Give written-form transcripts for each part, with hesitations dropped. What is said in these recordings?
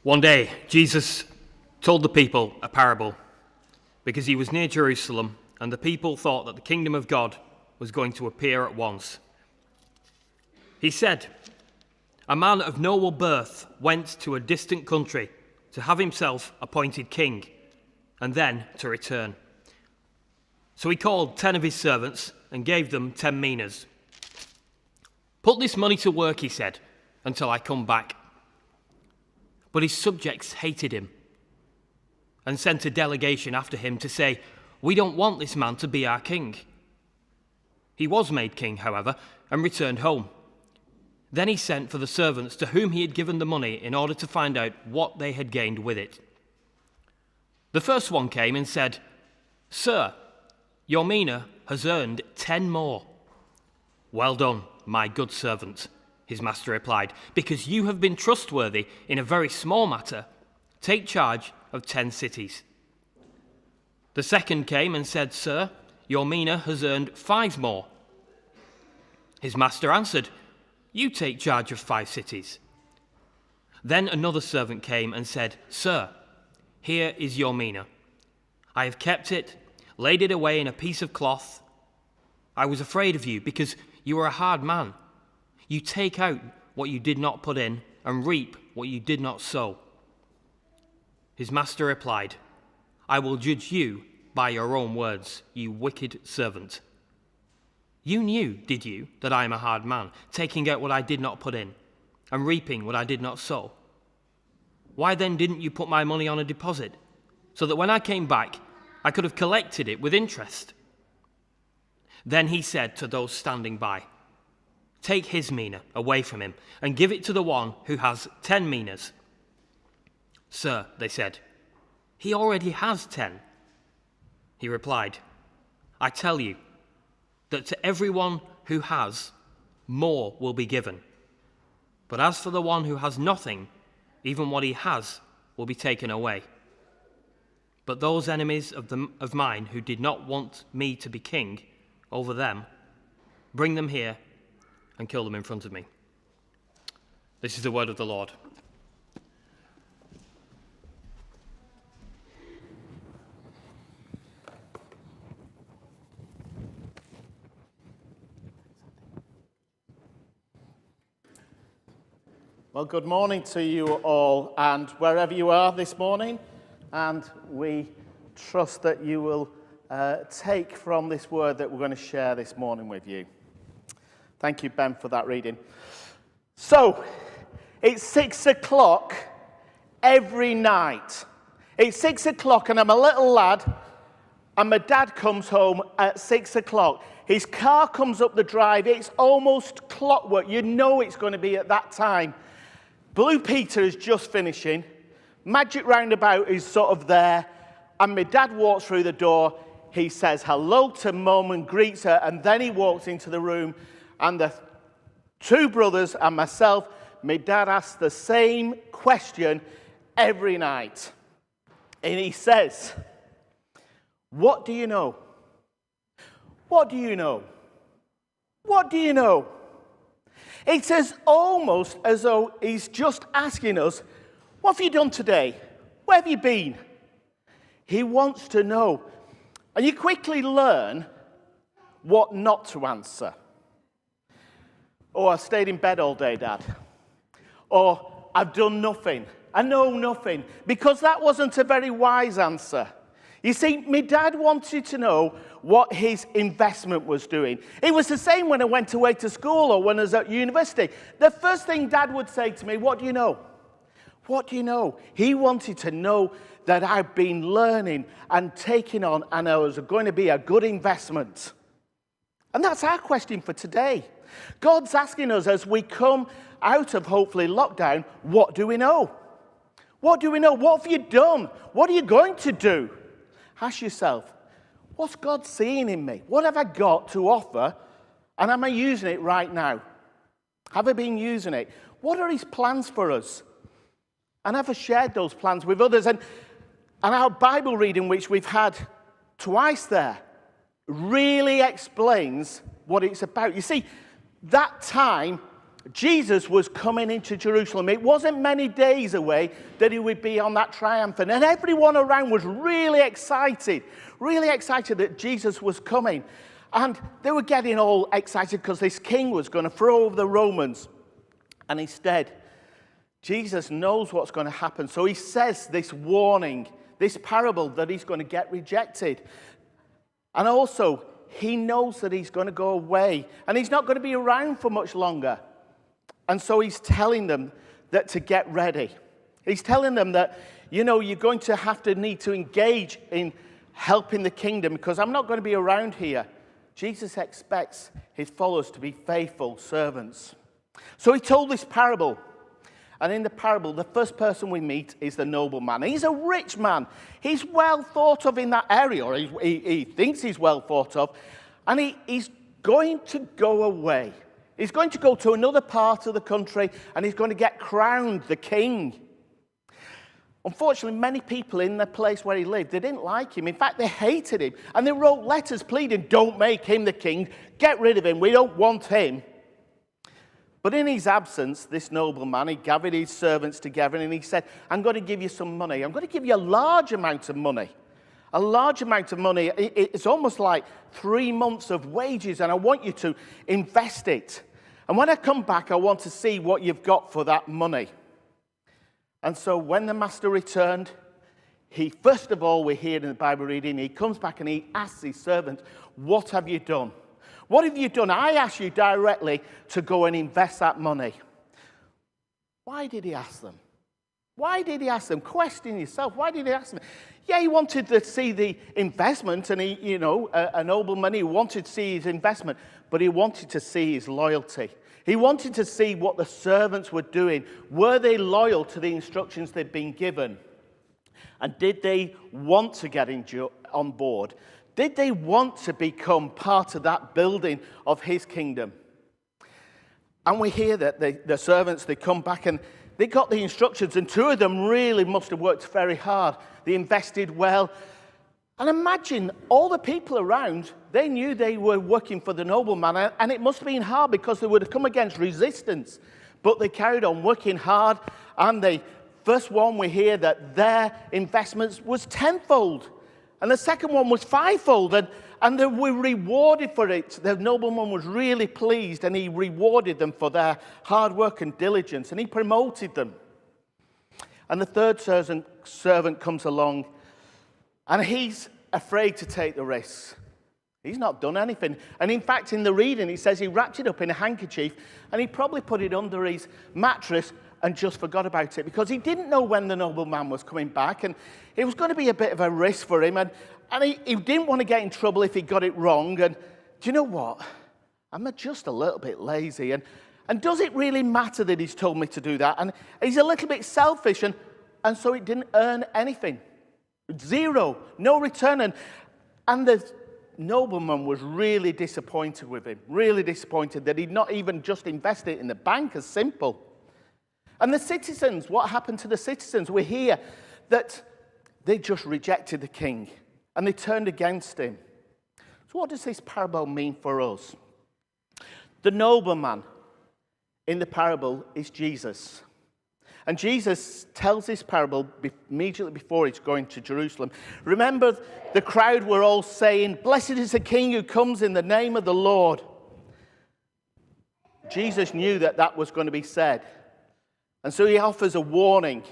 One day, Jesus told the people a parable because he was near Jerusalem and the people thought that the kingdom of God was going to appear at once. He said, "A man of noble birth went to a distant country to have himself appointed king and then to return. So he called 10 of his servants and gave them 10 minas. 'Put this money to work,' he said, 'until I come back.' But his subjects hated him and sent a delegation after him to say, 'We don't want this man to be our king.' He was made king, however, and returned home. Then he sent for the servants to whom he had given the money in order to find out what they had gained with it. The first one came and said, 'Sir, your mina has earned 10 more.' 'Well done, my good servant,' his master replied, 'because you have been trustworthy in a very small matter. Take charge of 10 cities.' The second came and said, 'Sir, your mina has earned 5 more.' His master answered, 'You take charge of 5 cities.' Then another servant came and said, 'Sir, here is your mina. I have kept it, laid it away in a piece of cloth. I was afraid of you because you are a hard man. You take out what you did not put in and reap what you did not sow.' His master replied, 'I will judge you by your own words, you wicked servant. You knew, did you, that I am a hard man, taking out what I did not put in and reaping what I did not sow? Why then didn't you put my money on a deposit, so that when I came back, I could have collected it with interest?' Then he said to those standing by, 'Take his mina away from him and give it to the one who has 10 minas.' 'Sir,' they said, 'he already has 10. He replied, 'I tell you that to everyone who has, more will be given. But as for the one who has nothing, even what he has will be taken away. But those enemies of mine who did not want me to be king over them, bring them here and kill them in front of me.'" This is the word of the Lord. Well, good morning to you all, and wherever you are this morning, and we trust that you will take from this word that we're going to share this morning with you. Thank you, Ben, for that reading. So, it's 6 o'clock every night. It's 6 o'clock, and I'm a little lad, and my dad comes home at 6 o'clock. His car comes up the drive. It's almost clockwork. You know it's going to be at that time. Blue Peter is just finishing. Magic Roundabout is sort of there. And my dad walks through the door. He says hello to Mum and greets her. And then he walks into the room. And the 2 brothers and myself, my dad asks the same question every night. And he says, "What do you know? What do you know? What do you know?" It's almost as though he's just asking us, "What have you done today? Where have you been?" He wants to know. And you quickly learn what not to answer. "Oh, I stayed in bed all day, Dad." Or, "I've done nothing. I know nothing." Because that wasn't a very wise answer. You see, my dad wanted to know what his investment was doing. It was the same when I went away to school or when I was at university. The first thing Dad would say to me, "What do you know? What do you know?" He wanted to know that I'd been learning and taking on, and I was going to be a good investment. And that's our question for today. God's asking us as we come out of, hopefully, lockdown, what do we know? What do we know? What have you done? What are you going to do? Ask yourself, what's God seeing in me? What have I got to offer? And am I using it right now? Have I been using it? What are his plans for us? And have I shared those plans with others? And our Bible reading, which we've had twice there, really explains what it's about. You see, that time Jesus was coming into Jerusalem. It wasn't many days away that he would be on that triumphant. And everyone around was really excited that Jesus was coming. And they were getting all excited because this king was going to throw over the Romans. And instead, Jesus knows what's going to happen. So he says this warning, this parable, that he's going to get rejected. And also, he knows that he's going to go away. And he's not going to be around for much longer. And so he's telling them that to get ready. He's telling them that, you're going to need to engage in helping the kingdom because I'm not going to be around here. Jesus expects his followers to be faithful servants. So he told this parable. And in the parable, the first person we meet is the nobleman. He's a rich man. He's well thought of in that area, or he thinks he's well thought of. And he's going to go away. He's going to go to another part of the country, and he's going to get crowned the king. Unfortunately, many people in the place where he lived, they didn't like him. In fact, they hated him. And they wrote letters pleading, don't make him the king. Get rid of him. We don't want him. But in his absence, this nobleman, he gathered his servants together and he said, I'm going to give you some money. I'm going to give you a large amount of money. A large amount of money. It's almost like 3 months of wages, and I want you to invest it. And when I come back, I want to see what you've got for that money. And so when the master returned, he, first of all, we hear in the Bible reading, he comes back and he asks his servant, what have you done? What have you done? I asked you directly to go and invest that money. Why did he ask them? Why did he ask them? Question yourself. Why did he ask them? Yeah, he wanted to see the investment, and he, a nobleman, he wanted to see his investment, but he wanted to see his loyalty. He wanted to see what the servants were doing. Were they loyal to the instructions they'd been given? And did they want to get on board? Did they want to become part of that building of his kingdom? And we hear that the servants, they come back and they got the instructions, and 2 of them really must have worked very hard. They invested well. And imagine all the people around, they knew they were working for the nobleman, and it must have been hard because they would have come against resistance. But they carried on working hard, and the first one we hear that their investments was tenfold. And the second one was fivefold, and they were rewarded for it. The nobleman was really pleased, and he rewarded them for their hard work and diligence, and he promoted them. And the third servant comes along, and he's afraid to take the risks. He's not done anything. And in fact, in the reading, it says he wrapped it up in a handkerchief, and he probably put it under his mattress and just forgot about it because he didn't know when the nobleman was coming back, and it was going to be a bit of a risk for him, and he didn't want to get in trouble if he got it wrong. And do you know what? I'm just a little bit lazy, and does it really matter that he's told me to do that? And he's a little bit selfish, and so it didn't earn anything. 0, no return. And the nobleman was really disappointed with him, really disappointed that he'd not even just invested it in the bank as simple. And the citizens, what happened to the citizens? We hear that they just rejected the king and they turned against him. So what does this parable mean for us? The nobleman in the parable is Jesus. And Jesus tells this parable immediately before he's going to Jerusalem. Remember, the crowd were all saying, "Blessed is the King who comes in the name of the Lord." Jesus knew that that was going to be said. And so he offers a warning.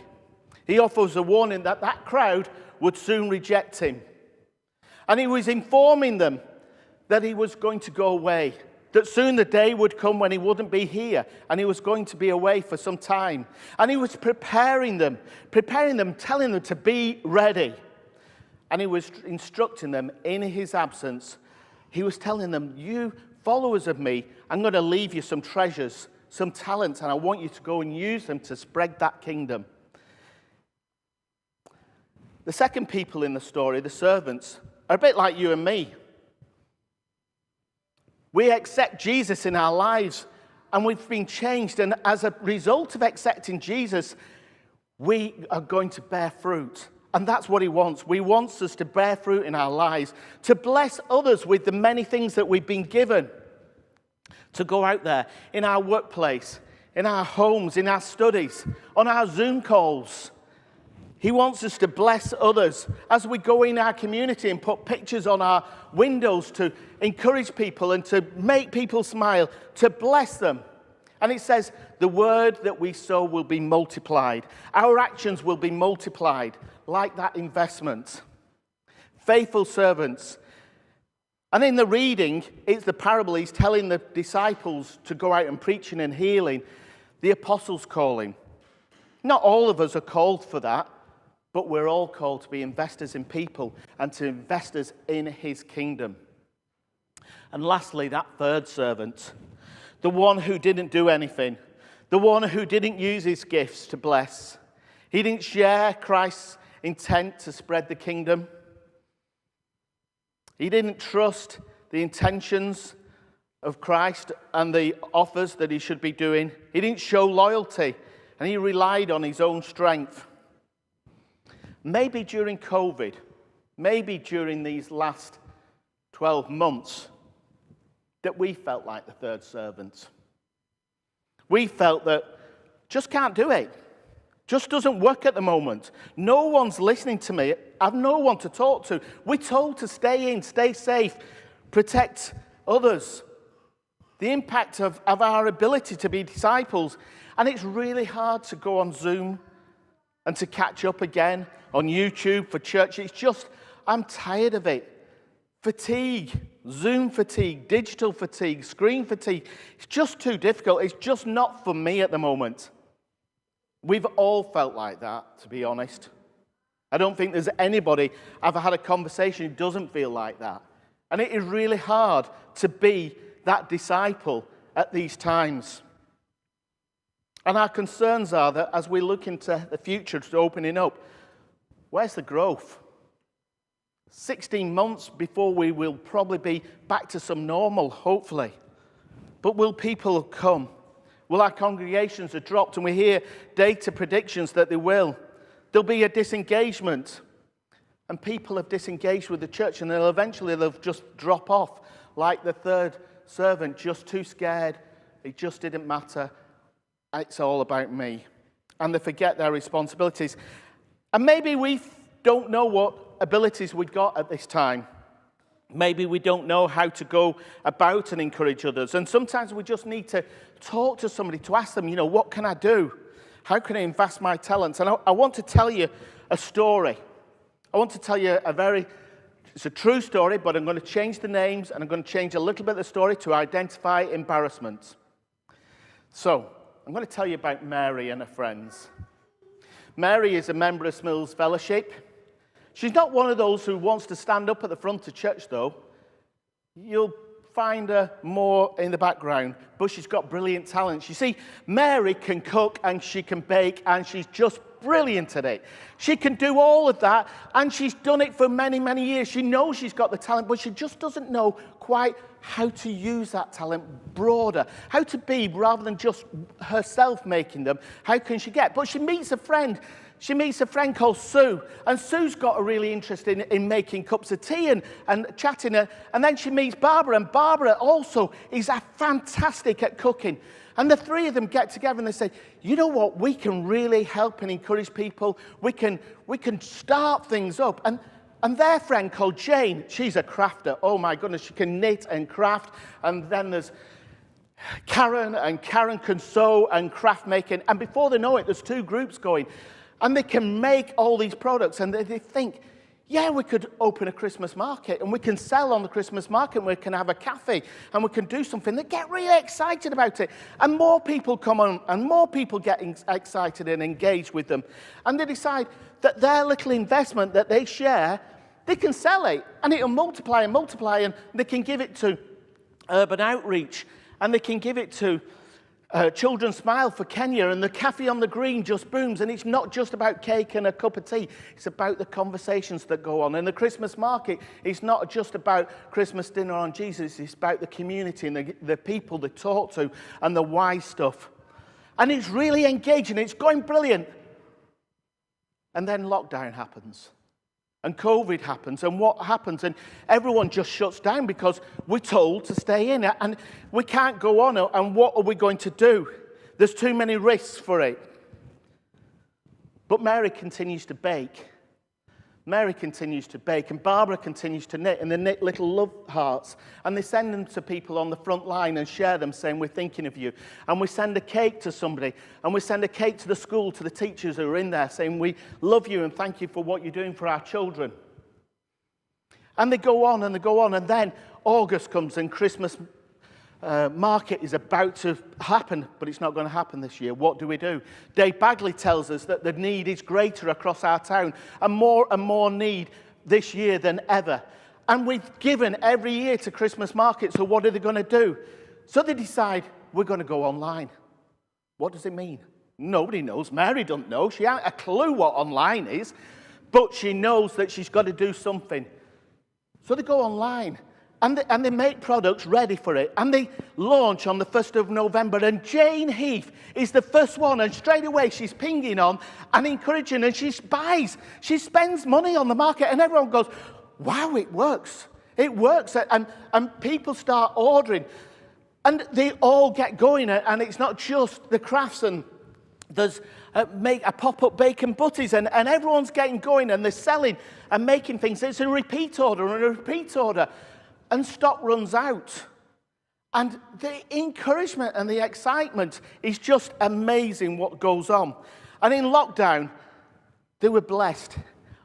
He offers a warning that that crowd would soon reject him. And he was informing them that he was going to go away, that soon the day would come when he wouldn't be here, and he was going to be away for some time. And he was preparing them, telling them to be ready. And he was instructing them in his absence. He was telling them, you followers of me, I'm going to leave you some treasures, some talents, and I want you to go and use them to spread that kingdom. The second people in the story, the servants, are a bit like you and me. We accept Jesus in our lives, and we've been changed. And as a result of accepting Jesus, we are going to bear fruit. And that's what he wants. He wants us to bear fruit in our lives, to bless others with the many things that we've been given, to go out there in our workplace, in our homes, in our studies, on our Zoom calls. He wants us to bless others as we go in our community and put pictures on our windows to encourage people and to make people smile, to bless them. And it says, the word that we sow will be multiplied. Our actions will be multiplied like that investment. Faithful servants. And in the reading, it's the parable. He's telling the disciples to go out and preaching and healing. The apostles' calling. Not all of us are called for that, but we're all called to be investors in people and to investors in his kingdom. And lastly, that third servant, the one who didn't do anything, the one who didn't use his gifts to bless. He didn't share Christ's intent to spread the kingdom. He didn't trust the intentions of Christ and the offers that he should be doing. He didn't show loyalty, and he relied on his own strength. Maybe during COVID, maybe during these last 12 months, that we felt like the third servant. We felt that just can't do it. Just doesn't work at the moment. No one's listening to me. I've no one to talk to. We're told to stay in, stay safe, protect others. The impact of our ability to be disciples. And it's really hard to go on Zoom and to catch up again on YouTube for church. It's just, I'm tired of it. Fatigue, Zoom fatigue, digital fatigue, screen fatigue. It's just too difficult. It's just not for me at the moment. We've all felt like that, to be honest. I don't think there's anybody I've had a conversation who doesn't feel like that. And it is really hard to be that disciple at these times. And our concerns are that as we look into the future to opening up, where's the growth? 16 months before we will probably be back to some normal, hopefully. But will people come? Will our congregations have dropped? And we hear data predictions that they will. There'll be a disengagement. And people have disengaged with the church, and they'll just drop off like the third servant, just too scared. It just didn't matter. It's all about me. And they forget their responsibilities. And maybe we don't know what abilities we've got at this time. Maybe we don't know how to go about and encourage others. And sometimes we just need to talk to somebody, to ask them, what can I do? How can I invest my talents? And I want to tell you a story. I want to tell you it's a true story, but I'm going to change the names and I'm going to change a little bit of the story to identify embarrassment. So, I'm going to tell you about Mary and her friends. Mary is a member of Smills Fellowship. She's not one of those who wants to stand up at the front of church, though. You'll find her more in the background, but she's got brilliant talents. You see, Mary can cook and she can bake, and she's just brilliant at it. She can do all of that, and she's done it for many, many years. She knows she's got the talent, but she just doesn't know quite how to use that talent broader, how to be, rather than just herself making them, how can she get? But she meets a friend. She meets a friend called Sue, and Sue's got a really interest in making cups of tea and chatting. And then she meets Barbara, and Barbara also is fantastic at cooking. And the three of them get together and they say, you know what, we can really help and encourage people. We can start things up. And their friend called Jane, she's a crafter. Oh my goodness, she can knit and craft. And then there's Karen, and Karen can sew and craft making. And before they know it, there's two groups going. And they can make all these products, and they think, yeah, we could open a Christmas market, and we can sell on the Christmas market, and we can have a cafe, and we can do something. They get really excited about it. And more people come on, and more people get excited and engaged with them. And they decide that their little investment that they share, they can sell it, and it'll multiply and multiply, and they can give it to urban outreach, and they can give it to Children's Smile for Kenya, and the Cafe on the Green just booms. And it's not just about cake and a cup of tea. It's about the conversations that go on. And the Christmas market is not just about Christmas dinner on Jesus. It's about the community and the people they talk to and the wise stuff. And it's really engaging. It's going brilliant. And then lockdown happens. And COVID happens, and what happens? And everyone just shuts down because we're told to stay in, and we can't go on, and what are we going to do? There's too many risks for it. But Mary continues to bake. Mary continues to bake, and Barbara continues to knit, and they knit little love hearts, and they send them to people on the front line and share them, saying, we're thinking of you. And we send a cake to somebody, and we send a cake to the school, to the teachers who are in there, saying, we love you and thank you for what you're doing for our children. And they go on, and they go on, and then August comes, and Christmas market is about to happen, but it's not going to happen this year. What do? Dave Bagley tells us that the need is greater across our town, and more need this year than ever. And we've given every year to Christmas market, so what are they going to do? So they decide, we're going to go online. What does it mean? Nobody knows. Mary doesn't know. She hasn't a clue what online is, but she knows that she's got to do something. So they go online. And they make products ready for it. And they launch on the 1st of November. And Jane Heath is the first one. And straight away, she's pinging on and encouraging. And she buys. She spends money on the market. And everyone goes, wow, it works. It works. And people start ordering. And they all get going. And it's not just the crafts. And there's make a pop-up bacon butties. And everyone's getting going. And they're selling and making things. It's a repeat order and a repeat order. And stock runs out. And the encouragement and the excitement is just amazing what goes on. And in lockdown, they were blessed.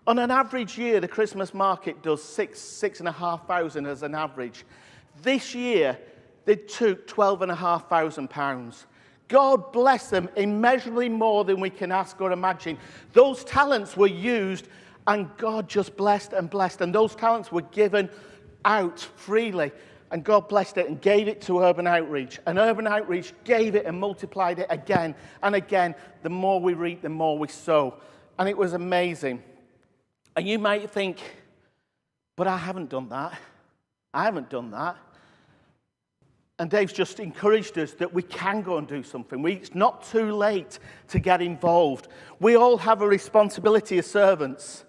On an average year, the Christmas market does 6,500 as an average. This year, they took £12,500. God bless them immeasurably more than we can ask or imagine. Those talents were used, and God just blessed and blessed. And those talents were given out freely, and God blessed it and gave it to Urban Outreach, and Urban Outreach gave it and multiplied it again and again. The more we reap, the more we sow, and it was amazing. And you might think, but I haven't done that. And Dave's just encouraged us that we can go and do something. It's not too late to get involved. We all have a responsibility as servants.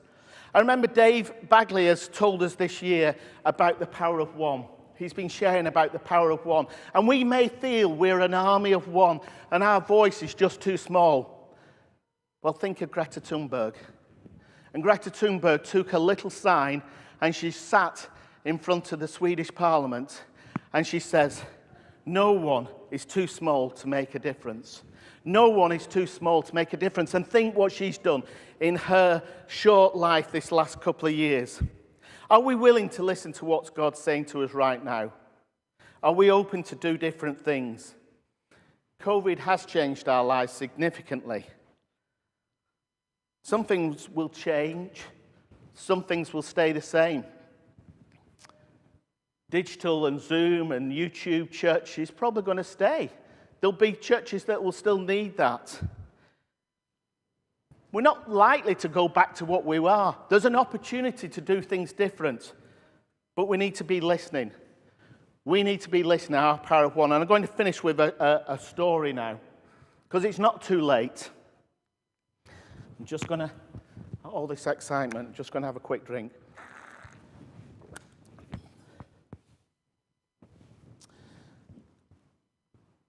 I remember Dave Bagley has told us this year about the power of one. He's been sharing about the power of one. And we may feel we're an army of one and our voice is just too small. Well, think of Greta Thunberg. And Greta Thunberg took a little sign and she sat in front of the Swedish Parliament and she says, no one is too small to make a difference. No one is too small to make a difference. And think what she's done in her short life this last couple of years. Are we willing to listen to what God's saying to us right now? Are we open to do different things? COVID has changed our lives significantly. Some things will change. Some things will stay the same. Digital and Zoom and YouTube church is probably going to stay. There'll be churches that will still need that. We're not likely to go back to what we were. There's an opportunity to do things different, but we need to be listening. We need to be listening, our power of one. And I'm going to finish with a story now, because it's not too late. I'm just going to, all this excitement, just going to have a quick drink.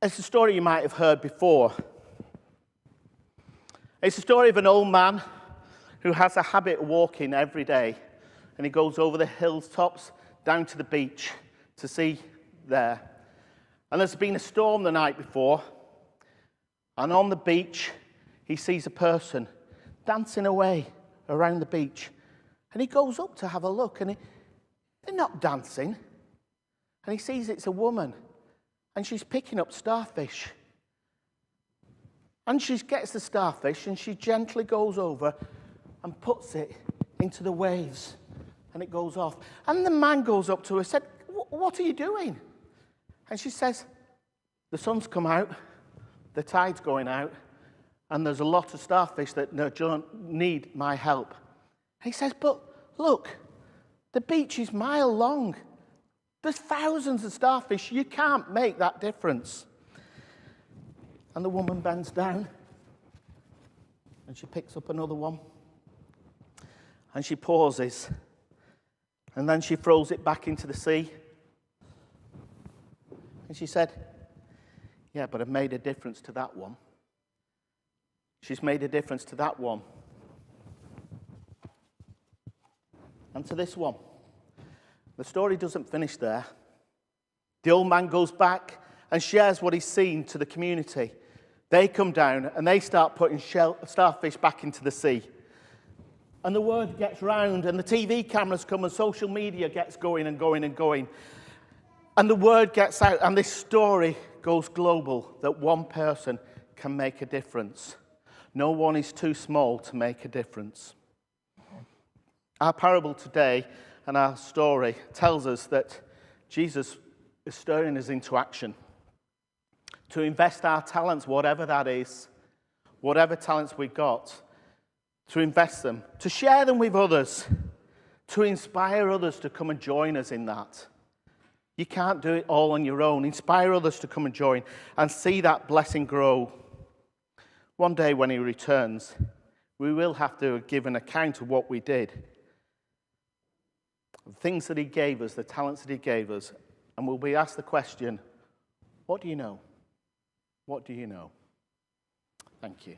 It's a story you might have heard before. It's a story of an old man who has a habit of walking every day, and he goes over the hilltops down to the beach to see there. And there's been a storm the night before, and on the beach he sees a person dancing away around the beach, and he goes up to have a look, and they're not dancing, and he sees it's a woman. And she's picking up starfish. And she gets the starfish and she gently goes over and puts it into the waves. And it goes off. And the man goes up to her and said, what are you doing? And she says, the sun's come out, the tide's going out, and there's a lot of starfish that don't need my help. And he says, but look, the beach is mile long. There's thousands of starfish. You can't make that difference. And the woman bends down and she picks up another one and she pauses and then she throws it back into the sea. And she said, Yeah, but I've made a difference to that one. She's made a difference to that one. And to this one. The story doesn't finish there. The old man goes back and shares what he's seen to the community. They come down and they start putting starfish back into the sea. And the word gets round and the TV cameras come and social media gets going and going and going. And the word gets out and this story goes global, that one person can make a difference. No one is too small to make a difference. Our parable today and our story tells us that Jesus is stirring us into action. To invest our talents, whatever that is, whatever talents we've got, to invest them, to share them with others, to inspire others to come and join us in that. You can't do it all on your own. Inspire others to come and join and see that blessing grow. One day when he returns, we will have to give an account of what we did. The things that he gave us, the talents that he gave us, and we'll be asked the question, what do you know? What do you know? Thank you.